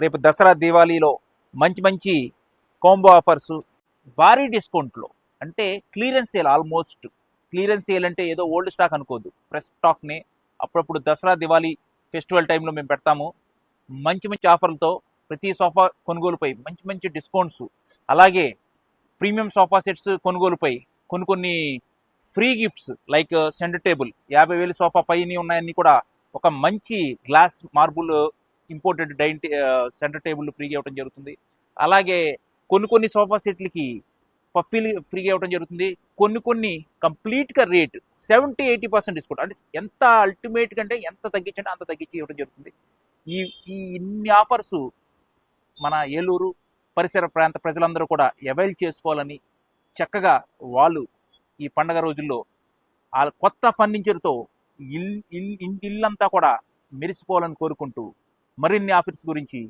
రేపు దసరా దీవాళీలో మంచి మంచి కాంబో ఆఫర్స్, భారీ డిస్కౌంట్లో, అంటే clearance sale. Almost clearance sale అంటే ఏదో ఓల్డ్ స్టాక్ అనుకోవద్దు, ఫ్రెష్ స్టాక్ని అప్పుడప్పుడు దసరా దివాళీ ఫెస్టివల్ టైంలో మేము పెడతాము. మంచి మంచి ఆఫర్లతో ప్రతి సోఫా కొనుగోలుపై మంచి మంచి డిస్కౌంట్స్, అలాగే ప్రీమియం సోఫా సెట్స్ కొనుగోలుపై కొన్ని free gifts like centre table 50,000 sofa పైన ఉన్నాయన్నీ కూడా ఒక మంచి glass marble imported dining centre table ఫ్రీగా ఇవ్వడం జరుగుతుంది. అలాగే కొన్ని సోఫా సెట్లకి పఫీలు ఫ్రీగా ఇవ్వడం జరుగుతుంది. కొన్ని కంప్లీట్గా రేట్ 70-80% డిస్కౌంట్, అంటే ఎంత అల్టిమేట్ కంటే ఎంత తగ్గించంటే అంత తగ్గించి ఇవ్వడం జరుగుతుంది. ఈ ఈ ఇన్ని ఆఫర్స్ మన ఏలూరు పరిసర ప్రాంత ప్రజలందరూ కూడా అవైల్ చేసుకోవాలని, చక్కగా వాళ్ళు ఈ పండగ రోజుల్లో ఆ కొత్త ఫర్నిచర్తో ఇంటిల్లంతా కూడా మెరిసిపోవాలని కోరుకుంటూ మరిన్ని ఆఫర్స్ గురించి